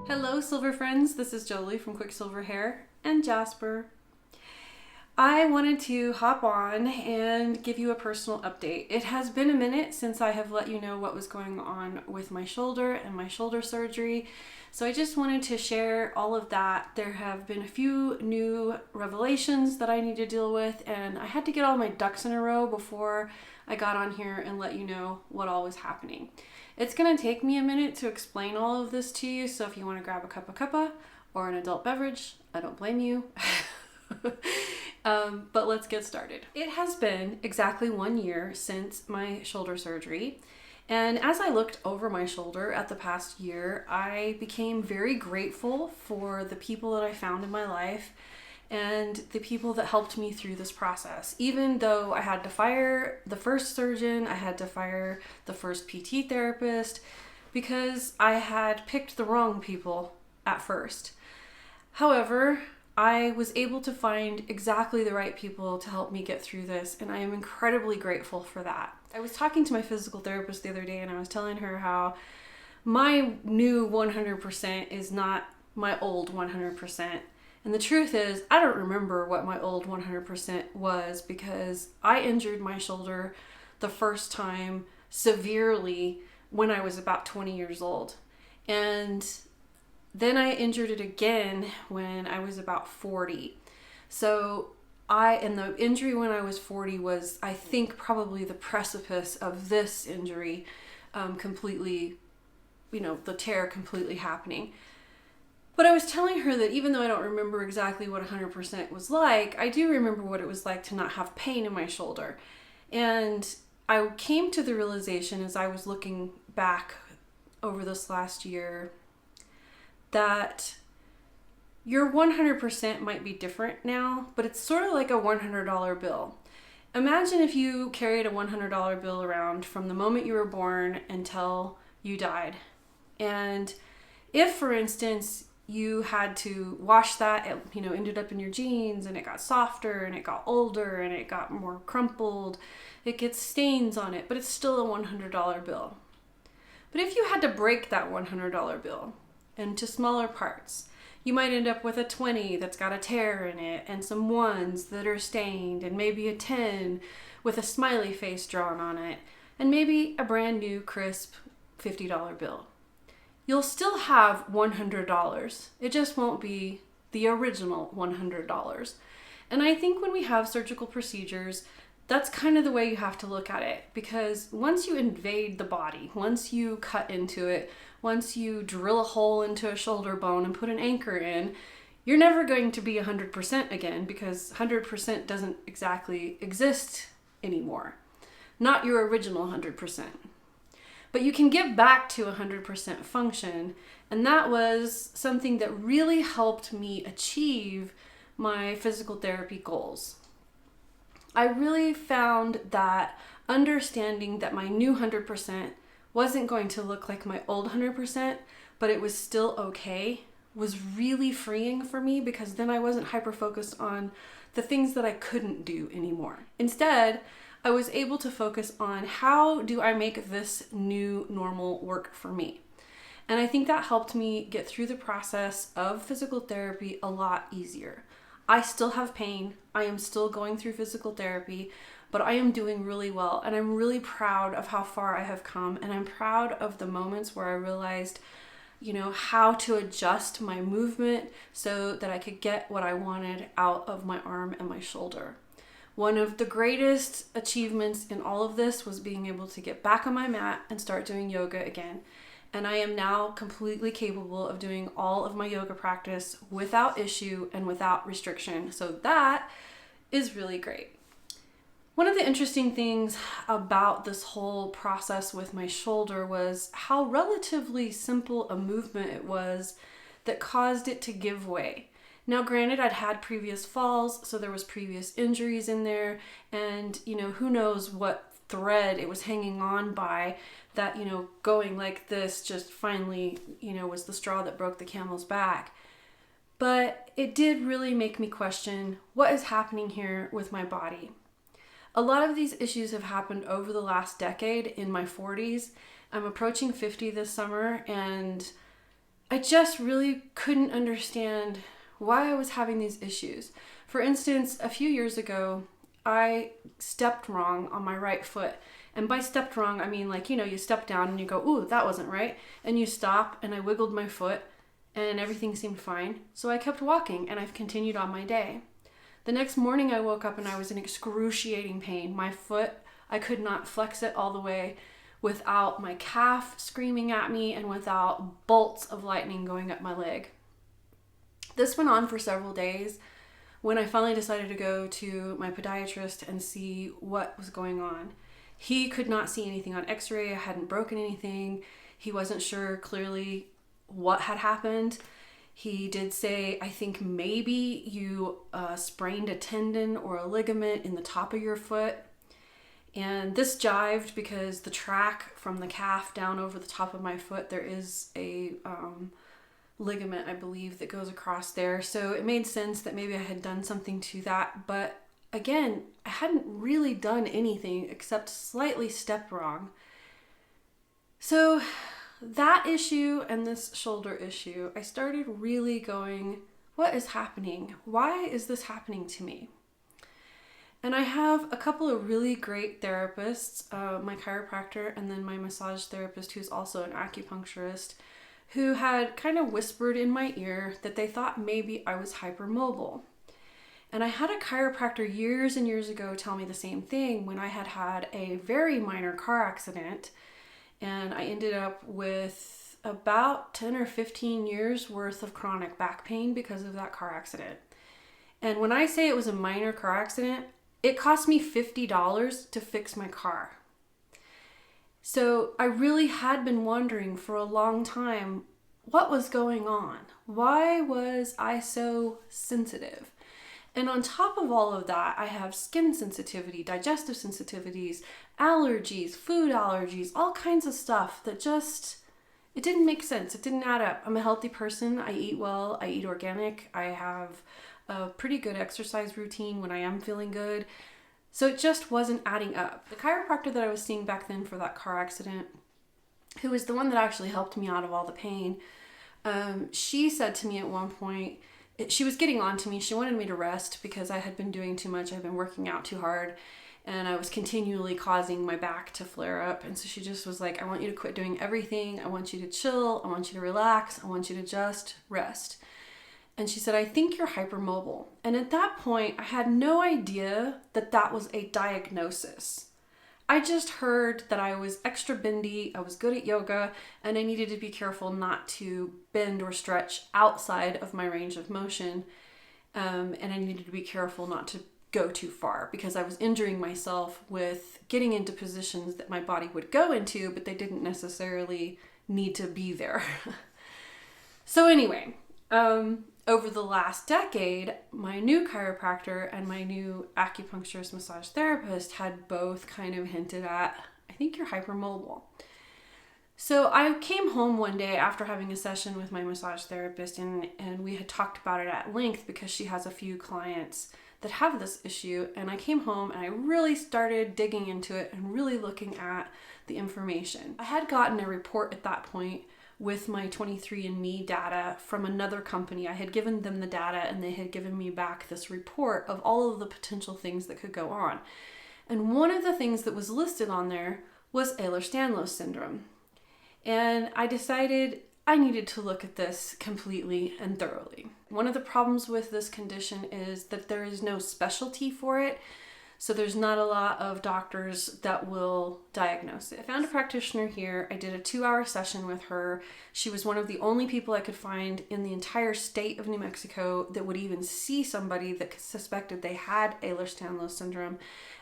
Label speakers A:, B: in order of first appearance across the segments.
A: Hello Silver friends, this is Joli from Quicksilver Hair and Jasper. I wanted to hop on and give you a personal update. It has been a minute since I have let you know what was going on with my shoulder and my shoulder surgery. So I just wanted to share all of that. There have been a few new revelations that I need to deal with, and I had to get all my ducks in a row before I got on here and let you know what all was happening. It's going to take me a minute to explain all of this to you, so if you want to grab a cup of cuppa or an adult beverage, I don't blame you. But let's get started. It has been exactly 1 year since my shoulder surgery, and as I looked over my shoulder at the past year, I became very grateful for the people that I found in my life and the people that helped me through this process. Even though I had to fire the first surgeon, I had to fire the first PT therapist because I had picked the wrong people at first. However, I was able to find exactly the right people to help me get through this, and I am incredibly grateful for that. I was talking to my physical therapist the other day, and I was telling her how my new 100% is not my old 100%. And the truth is, I don't remember what my old 100% was because I injured my shoulder the first time severely when I was about 20 years old. And then I injured it again when I was about 40. So the injury when I was 40 was, I think, probably the precipice of this injury completely, the tear completely happening. But I was telling her that even though I don't remember exactly what 100% was like, I do remember what it was like to not have pain in my shoulder. And I came to the realization as I was looking back over this last year that your 100% might be different now, but it's sort of like a $100 bill. Imagine if you carried a $100 bill around from the moment you were born until you died. And if, for instance, you had to wash that, it ended up in your jeans and it got softer and it got older and it got more crumpled, it gets stains on it, but it's still a $100 bill. But if you had to break that $100 bill into smaller parts, you might end up with a 20 that's got a tear in it and some ones that are stained and maybe a 10 with a smiley face drawn on it and maybe a brand new crisp $50 bill. You'll still have $100. It just won't be the original $100. And I think when we have surgical procedures, that's kind of the way you have to look at it, because once you invade the body, once you cut into it, once you drill a hole into a shoulder bone and put an anchor in, you're never going to be 100% again, because 100% doesn't exactly exist anymore. Not your original 100%. But you can get back to 100% function, and that was something that really helped me achieve my physical therapy goals. I really found that understanding that my new 100% wasn't going to look like my old 100%, but it was still okay, was really freeing for me, because then I wasn't hyper-focused on the things that I couldn't do anymore. Instead, I was able to focus on how do I make this new normal work for me. And I think that helped me get through the process of physical therapy a lot easier. I still have pain. I am still going through physical therapy, but I am doing really well. And I'm really proud of how far I have come. And I'm proud of the moments where I realized, how to adjust my movement so that I could get what I wanted out of my arm and my shoulder. One of the greatest achievements in all of this was being able to get back on my mat and start doing yoga again. And I am now completely capable of doing all of my yoga practice without issue and without restriction. So that is really great. One of the interesting things about this whole process with my shoulder was how relatively simple a movement it was that caused it to give way. Now, granted, I'd had previous falls, so there was previous injuries in there, and, who knows what thread it was hanging on by that, going like this just finally, was the straw that broke the camel's back. But it did really make me question what is happening here with my body. A lot of these issues have happened over the last decade in my 40s. I'm approaching 50 this summer, and I just really couldn't understand why I was having these issues. For instance, a few years ago, I stepped wrong on my right foot. And by stepped wrong, I mean like, you step down and you go, ooh, that wasn't right. And you stop, and I wiggled my foot and everything seemed fine. So I kept walking and I've continued on my day. The next morning I woke up and I was in excruciating pain. My foot, I could not flex it all the way without my calf screaming at me and without bolts of lightning going up my leg. This went on for several days when I finally decided to go to my podiatrist and see what was going on. He could not see anything on x-ray. I hadn't broken anything. He wasn't sure clearly what had happened. He did say, I think maybe you sprained a tendon or a ligament in the top of your foot. And this jived because the track from the calf down over the top of my foot, there is a ligament, I believe, that goes across there. So it made sense that maybe I had done something to that. But again, I hadn't really done anything except slightly step wrong. So that issue and this shoulder issue, I started really going, what is happening? Why is this happening to me? And I have a couple of really great therapists, my chiropractor and then my massage therapist, who's also an acupuncturist, who had kind of whispered in my ear that they thought maybe I was hypermobile. And I had a chiropractor years and years ago tell me the same thing when I had a very minor car accident. And I ended up with about 10 or 15 years worth of chronic back pain because of that car accident. And when I say it was a minor car accident, it cost me $50 to fix my car. So I really had been wondering for a long time, what was going on? Why was I so sensitive? And on top of all of that, I have skin sensitivity, digestive sensitivities, allergies, food allergies, all kinds of stuff that it didn't make sense. It didn't add up. I'm a healthy person. I eat well. I eat organic. I have a pretty good exercise routine when I am feeling good. So it just wasn't adding up. The chiropractor that I was seeing back then for that car accident, who was the one that actually helped me out of all the pain, she said to me at one point, she was getting on to me. She wanted me to rest because I had been doing too much. I'd been working out too hard and I was continually causing my back to flare up. And so she just was like, I want you to quit doing everything. I want you to chill. I want you to relax. I want you to just rest. And she said, I think you're hypermobile. And at that point, I had no idea that that was a diagnosis. I just heard that I was extra bendy, I was good at yoga, and I needed to be careful not to bend or stretch outside of my range of motion. And I needed to be careful not to go too far because I was injuring myself with getting into positions that my body would go into, but they didn't necessarily need to be there. So anyway, over the last decade, my new chiropractor and my new acupuncturist massage therapist had both kind of hinted at, I think you're hypermobile. So I came home one day after having a session with my massage therapist and we had talked about it at length because she has a few clients that have this issue. And I came home and I really started digging into it and really looking at the information. I had gotten a report at that point with my 23andMe data from another company. I had given them the data and they had given me back this report of all of the potential things that could go on. And one of the things that was listed on there was Ehlers-Danlos Syndrome. And I decided I needed to look at this completely and thoroughly. One of the problems with this condition is that there is no specialty for it. So there's not a lot of doctors that will diagnose it. I found a practitioner here. I did a 2-hour session with her. She was one of the only people I could find in the entire state of New Mexico that would even see somebody that suspected they had Ehlers-Danlos Syndrome.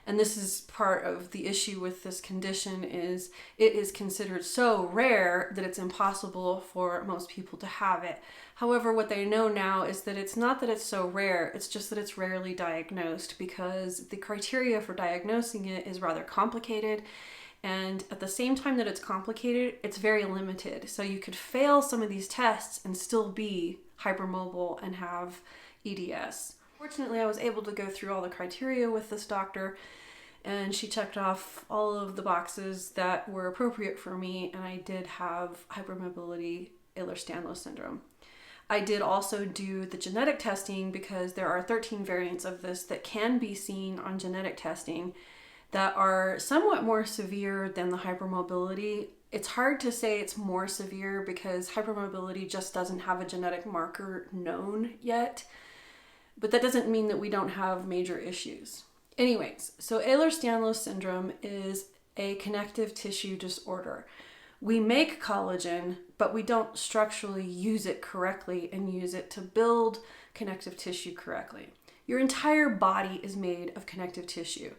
A: And this is part of the issue with this condition is it is considered so rare that it's impossible for most people to have it. However, what they know now is that it's not that it's so rare, it's just that it's rarely diagnosed because the criteria for diagnosing it is rather complicated. And at the same time that it's complicated, it's very limited. So you could fail some of these tests and still be hypermobile and have EDS. Fortunately, I was able to go through all the criteria with this doctor and she checked off all of the boxes that were appropriate for me and I did have hypermobility Ehlers-Danlos Syndrome. I did also do the genetic testing because there are 13 variants of this that can be seen on genetic testing that are somewhat more severe than the hypermobility. It's hard to say it's more severe because hypermobility just doesn't have a genetic marker known yet, but that doesn't mean that we don't have major issues. Anyways, so Ehlers-Danlos Syndrome is a connective tissue disorder. We make collagen, but we don't structurally use it correctly and use it to build connective tissue correctly. Your entire body is made of connective tissue.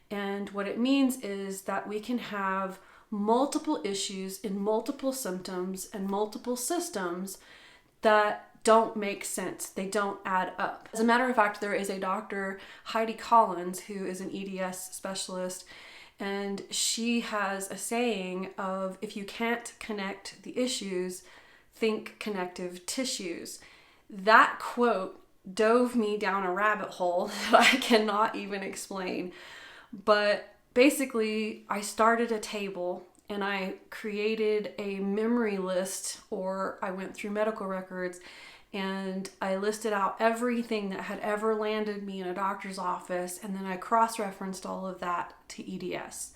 A: And what it means is that we can have multiple issues in multiple symptoms and multiple systems that don't make sense. They don't add up. As a matter of fact, there is a doctor, Heidi Collins, who is an EDS specialist, and she has a saying of, if you can't connect the issues, think connective tissues. That quote dove me down a rabbit hole that I cannot even explain. But basically, I started a table and I created a memory list, or I went through medical records and I listed out everything that had ever landed me in a doctor's office, and then I cross-referenced all of that to EDS.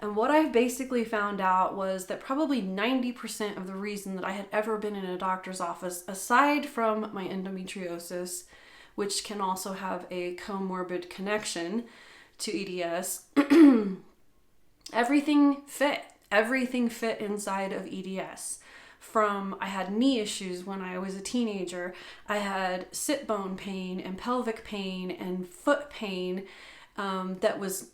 A: And what I basically found out was that probably 90% of the reason that I had ever been in a doctor's office, aside from my endometriosis, which can also have a comorbid connection to EDS, everything fit inside of EDS. From I had knee issues when I was a teenager, I had sit bone pain and pelvic pain and foot pain that was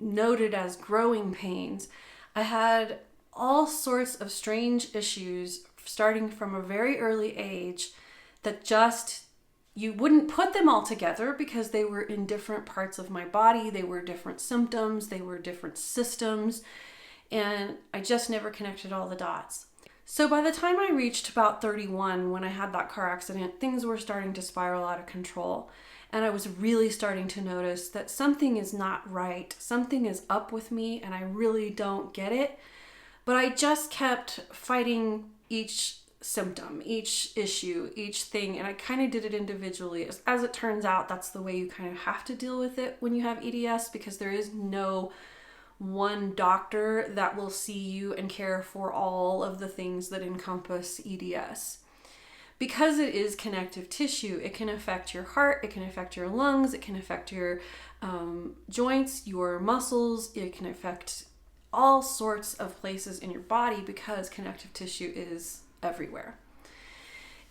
A: noted as growing pains. I had all sorts of strange issues starting from a very early age that just, you wouldn't put them all together because they were in different parts of my body. They were different symptoms, they were different systems, and I just never connected all the dots. So by the time I reached about 31, when I had that car accident, things were starting to spiral out of control. And I was really starting to notice that something is not right. Something is up with me and I really don't get it. But I just kept fighting each symptom, each issue, each thing. And I kind of did it individually. As it turns out, that's the way you kind of have to deal with it when you have EDS, because there is no one doctor that will see you and care for all of the things that encompass EDS. Because it is connective tissue, it can affect your heart, it can affect your lungs, it can affect your joints, your muscles, it can affect all sorts of places in your body because connective tissue is everywhere.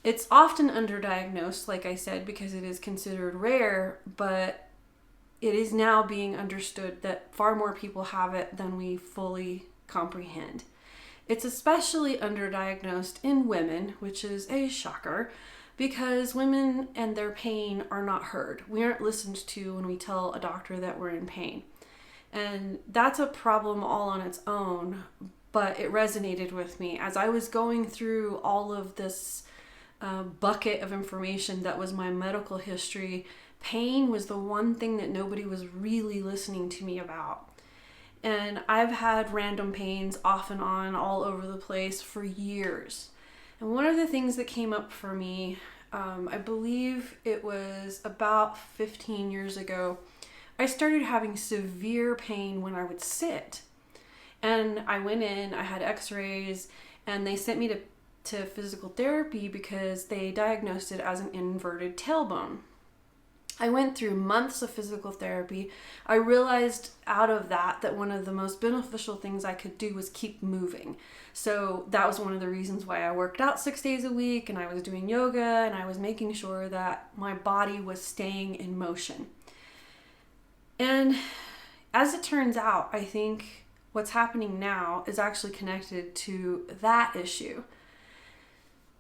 A: It's often underdiagnosed, like I said, because it is considered rare, but it is now being understood that far more people have it than we fully comprehend. It's especially underdiagnosed in women, which is a shocker, because women and their pain are not heard. We aren't listened to when we tell a doctor that we're in pain. And that's a problem all on its own, but it resonated with me. As I was going through all of this bucket of information that was my medical history, pain was the one thing that nobody was really listening to me about. And I've had random pains off and on all over the place for years. And one of the things that came up for me, I believe it was about 15 years ago, I started having severe pain when I would sit. And I went in, I had x-rays, and they sent me to physical therapy because they diagnosed it as an inverted tailbone. I went through months of physical therapy. I realized out of that one of the most beneficial things I could do was keep moving. So that was one of the reasons why I worked out 6 days a week, and I was doing yoga, and I was making sure that my body was staying in motion. And as it turns out, I think what's happening now is actually connected to that issue.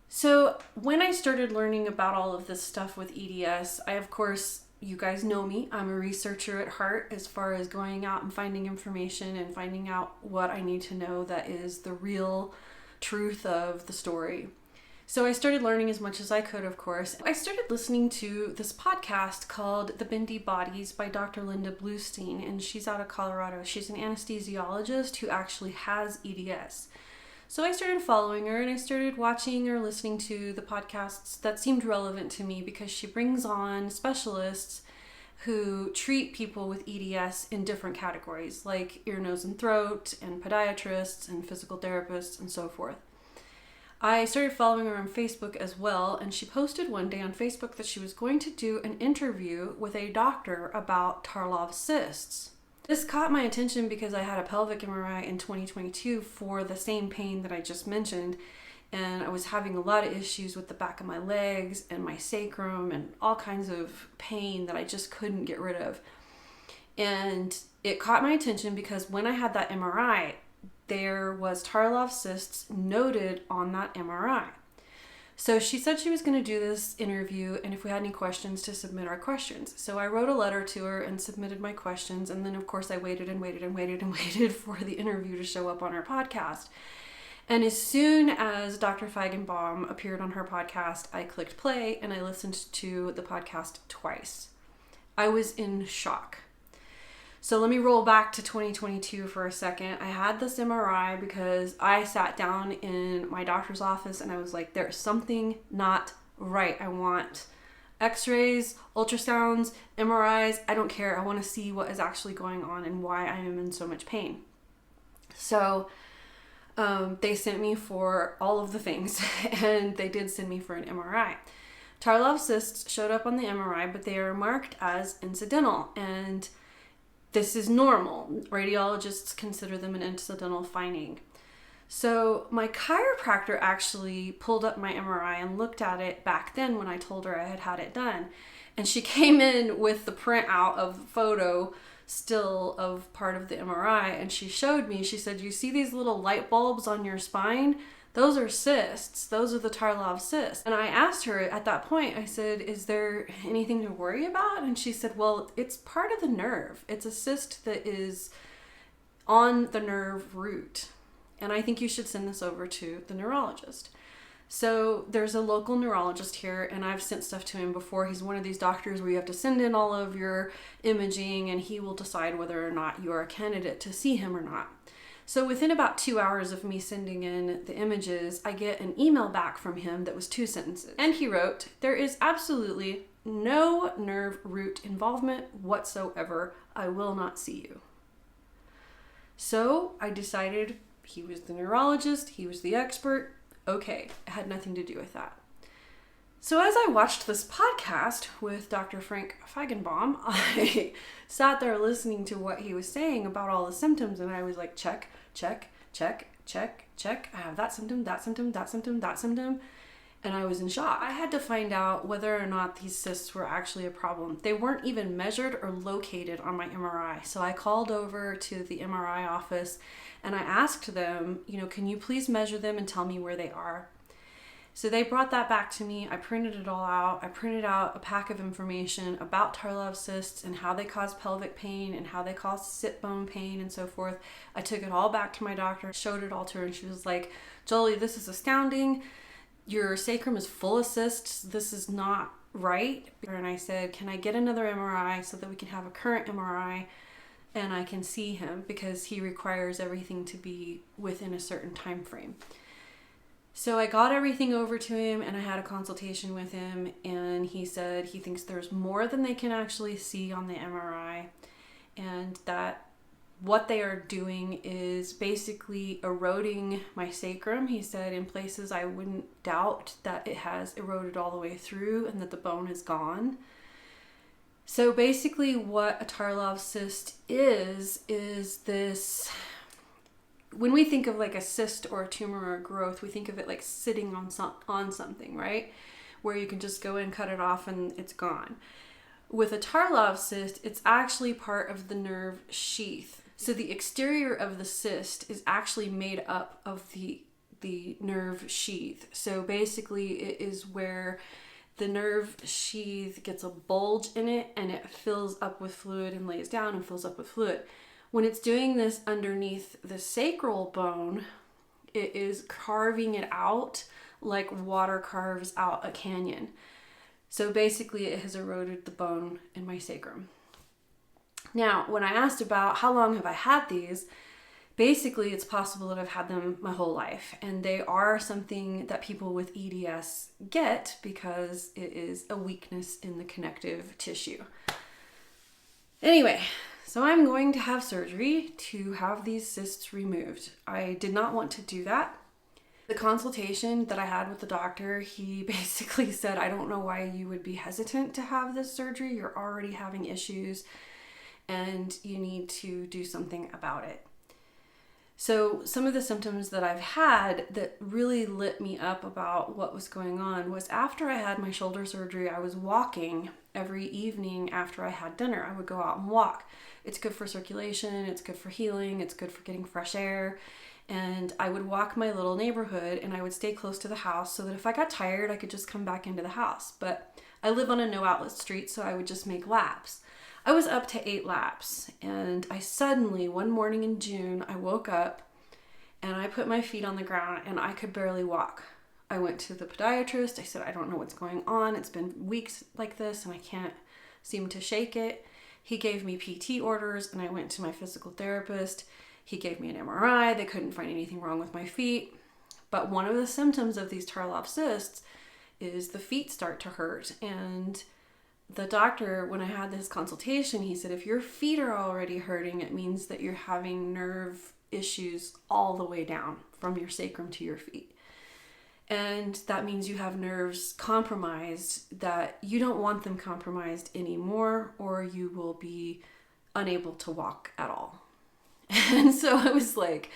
A: So when I started learning about all of this stuff with EDS, I, of course, you guys know me, I'm a researcher at heart as far as going out and finding information and finding out what I need to know that is the real truth of the story. So I started learning as much as I could, of course. I started listening to this podcast called The Bendy Bodies by Dr. Linda Bluestein, and she's out of Colorado. She's an anesthesiologist who actually has EDS. So I started following her and I started watching or listening to the podcasts that seemed relevant to me because she brings on specialists who treat people with EDS in different categories, like ear, nose, and throat, and podiatrists, and physical therapists, and so forth. I started following her on Facebook as well, and she posted one day on Facebook that she was going to do an interview with a doctor about Tarlov cysts. This caught my attention because I had a pelvic MRI in 2022 for the same pain that I just mentioned, and I was having a lot of issues with the back of my legs and my sacrum and all kinds of pain that I just couldn't get rid of. And it caught my attention because when I had that MRI, there was Tarlov cysts noted on that MRI. So she said she was going to do this interview and if we had any questions to submit our questions. So I wrote a letter to her and submitted my questions. And then of course I waited for the interview to show up on her podcast. And as soon as Dr. Feigenbaum appeared on her podcast, I clicked play and I listened to the podcast twice. I was in shock. So let me roll back to 2022 for a second. I had this MRI because I sat down in my doctor's office and I was like, there's something not right. I want x-rays, ultrasounds, MRIs. I don't care. I want to see what is actually going on and why I am in so much pain. So they sent me for all of the things and they did send me for an MRI. Tarlov cysts showed up on the MRI, but they are marked as incidental, and this is normal. Radiologists consider them an incidental finding. So my chiropractor actually pulled up my MRI and looked at it back then when I told her I had had it done. And she came in with the printout of the photo still of part of the MRI, and she showed me, she said, you see these little light bulbs on your spine? Those are cysts. Those are the Tarlov cysts. And I asked her at that point, I said, is there anything to worry about? And she said, well, it's part of the nerve. It's a cyst that is on the nerve root. And I think you should send this over to the neurologist. So there's a local neurologist here, and I've sent stuff to him before. He's one of these doctors where you have to send in all of your imaging, and he will decide whether or not you are a candidate to see him or not. So within about 2 hours of me sending in the images, I get an email back from him that was 2 sentences. And he wrote, there is absolutely no nerve root involvement whatsoever. I will not see you. So I decided he was the neurologist, he was the expert. Okay, it had nothing to do with that. So as I watched this podcast with Dr. Frank Feigenbaum, I sat there listening to what he was saying about all the symptoms, and I was like, check, check, check, check, check. I have that symptom, that symptom, that symptom, that symptom. And I was in shock. I had to find out whether or not these cysts were actually a problem. They weren't even measured or located on my MRI. So I called over to the MRI office and I asked them, can you please measure them and tell me where they are? So they brought that back to me. I printed it all out. I printed out a pack of information about Tarlov cysts and how they cause pelvic pain and how they cause sit bone pain and so forth. I took it all back to my doctor, showed it all to her, and she was like, Joli, this is astounding. Your sacrum is full of cysts. This is not right. And I said, can I get another MRI so that we can have a current MRI and I can see him, because he requires everything to be within a certain time frame. So I got everything over to him and I had a consultation with him, and he said he thinks there's more than they can actually see on the MRI, and that what they are doing is basically eroding my sacrum. He said in places I wouldn't doubt that it has eroded all the way through and that the bone is gone. So basically what a Tarlov cyst is this, when we think of like a cyst or a tumor or a growth, we think of it like sitting on something, right? Where you can just go in, cut it off, and it's gone. With a Tarlov cyst, it's actually part of the nerve sheath. So the exterior of the cyst is actually made up of the nerve sheath. So basically it is where the nerve sheath gets a bulge in it and it fills up with fluid and lays down and fills up with fluid. When it's doing this underneath the sacral bone, it is carving it out like water carves out a canyon. So basically it has eroded the bone in my sacrum. Now, when I asked about how long have I had these, Basically, it's possible that I've had them my whole life, and they are something that people with EDS get because it is a weakness in the connective tissue. Anyway, so I'm going to have surgery to have these cysts removed. I did not want to do that. The consultation that I had with the doctor, he basically said, I don't know why you would be hesitant to have this surgery. You're already having issues and you need to do something about it. So some of the symptoms that I've had that really lit me up about what was going on was after I had my shoulder surgery, I was walking every evening after I had dinner. I would go out and walk. It's good for circulation, it's good for healing, it's good for getting fresh air. And I would walk my little neighborhood and I would stay close to the house so that if I got tired, I could just come back into the house. But I live on a no outlet street, so I would just make laps. I was up to 8 laps, and I suddenly, one morning in June, I woke up and I put my feet on the ground and I could barely walk. I went to the podiatrist. I said, I don't know what's going on. It's been weeks like this and I can't seem to shake it. He gave me PT orders and I went to my physical therapist. He gave me an MRI. They couldn't find anything wrong with my feet. But one of the symptoms of these Tarlov cysts is the feet start to hurt. And the doctor, when I had this consultation, he said, if your feet are already hurting, it means that you're having nerve issues all the way down from your sacrum to your feet. And that means you have nerves compromised, that you don't want them compromised anymore, or you will be unable to walk at all. And so I was like,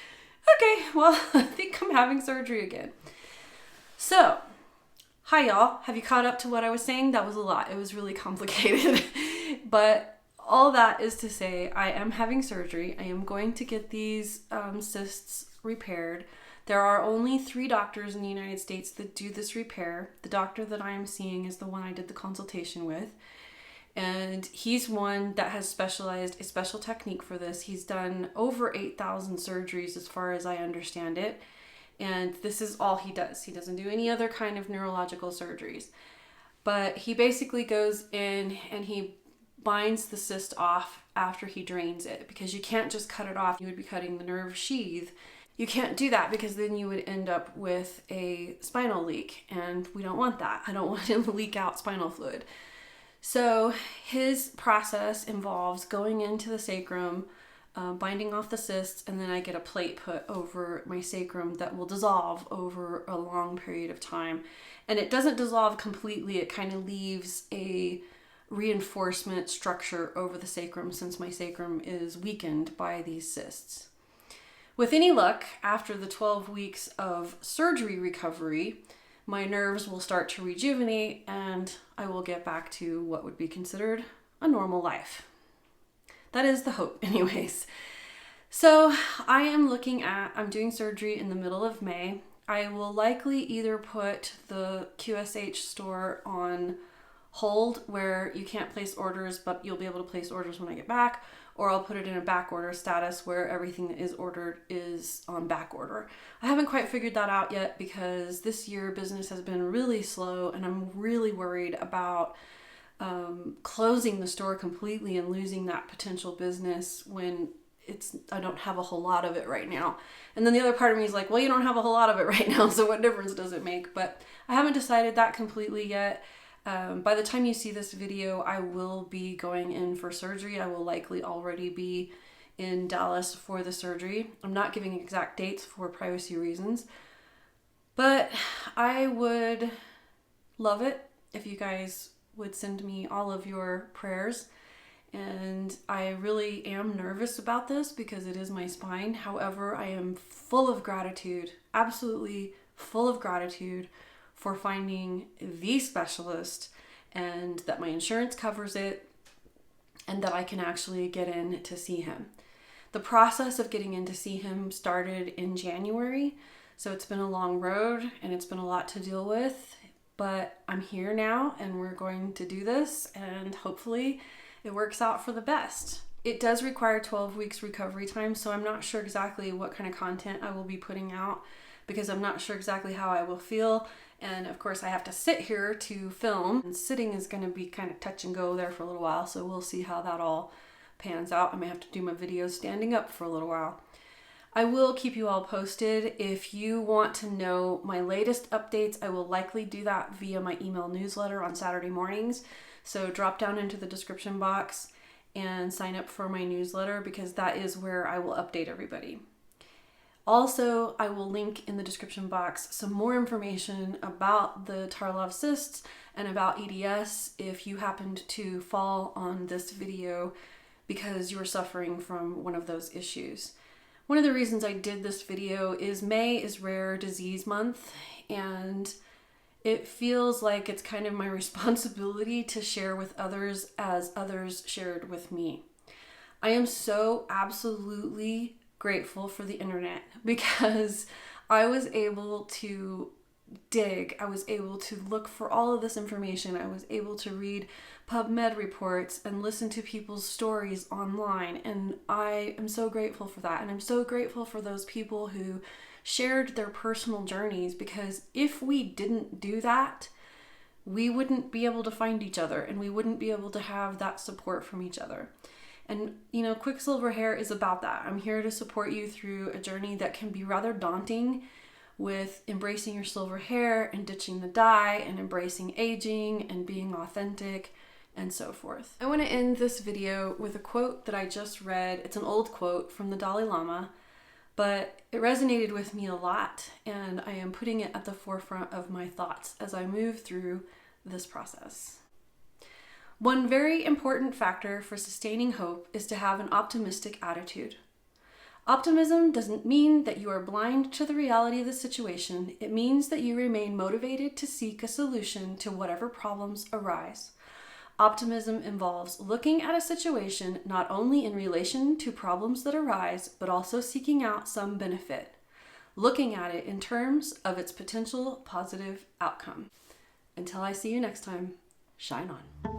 A: okay, well, I think I'm having surgery again. So, hi y'all. Have you caught up to what I was saying? That was a lot. It was really complicated. But all that is to say, I am having surgery. I am going to get these cysts repaired. There are only 3 doctors in the United States that do this repair. The doctor that I am seeing is the one I did the consultation with. And he's one that has specialized a special technique for this. He's done over 8,000 surgeries as far as I understand it. And this is all he does. He doesn't do any other kind of neurological surgeries. But he basically goes in and he binds the cyst off after he drains it, because you can't just cut it off. You would be cutting the nerve sheath. You can't do that because then you would end up with a spinal leak, and we don't want that. I don't want him to leak out spinal fluid. So his process involves going into the sacrum, binding off the cysts, and then I get a plate put over my sacrum that will dissolve over a long period of time. And it doesn't dissolve completely. It kind of leaves a reinforcement structure over the sacrum, since my sacrum is weakened by these cysts. With any luck, after the 12 weeks of surgery recovery, my nerves will start to rejuvenate and I will get back to what would be considered a normal life. That is the hope anyways. So I'm doing surgery in the middle of May. I will likely either put the QSH store on hold where you can't place orders, but you'll be able to place orders when I get back, or I'll put it in a back order status where everything that is ordered is on back order. I haven't quite figured that out yet because this year business has been really slow and I'm really worried about closing the store completely and losing that potential business when I don't have a whole lot of it right now. And then the other part of me is like, well, you don't have a whole lot of it right now, so what difference does it make? But I haven't decided that completely yet. By the time you see this video, I will be going in for surgery. I will likely already be in Dallas for the surgery. I'm not giving exact dates for privacy reasons, but I would love it if you guys would send me all of your prayers. And I really am nervous about this because it is my spine. However, I am full of gratitude, absolutely full of gratitude for finding the specialist, and that my insurance covers it, and that I can actually get in to see him. The process of getting in to see him started in January, so it's been a long road and it's been a lot to deal with, but I'm here now and we're going to do this, and hopefully it works out for the best. It does require 12 weeks recovery time, so I'm not sure exactly what kind of content I will be putting out because I'm not sure exactly how I will feel. And of course I have to sit here to film, and sitting is going to be kind of touch and go there for a little while, so we'll see how that all pans out. I may have to do my videos standing up for a little while. I will keep you all posted. If you want to know my latest updates, I will likely do that via my email newsletter on Saturday mornings. So drop down into the description box and sign up for my newsletter, because that is where I will update everybody. Also, I will link in the description box some more information about the Tarlov Cysts and about EDS if you happened to fall on this video because you were suffering from one of those issues. One of the reasons I did this video is May is Rare Disease Month, and it feels like it's kind of my responsibility to share with others as others shared with me. I am so absolutely grateful for the internet, because I was able to dig, I was able to look for all of this information, I was able to read PubMed reports and listen to people's stories online, and I am so grateful for that. And I'm so grateful for those people who shared their personal journeys, because if we didn't do that, we wouldn't be able to find each other, and we wouldn't be able to have that support from each other. And Quicksilver Hair is about that. I'm here to support you through a journey that can be rather daunting, with embracing your silver hair and ditching the dye and embracing aging and being authentic and so forth. I want to end this video with a quote that I just read. It's an old quote from the Dalai Lama, but it resonated with me a lot, and I am putting it at the forefront of my thoughts as I move through this process. One very important factor for sustaining hope is to have an optimistic attitude. Optimism doesn't mean that you are blind to the reality of the situation. It means that you remain motivated to seek a solution to whatever problems arise. Optimism involves looking at a situation not only in relation to problems that arise, but also seeking out some benefit, looking at it in terms of its potential positive outcome. Until I see you next time, shine on.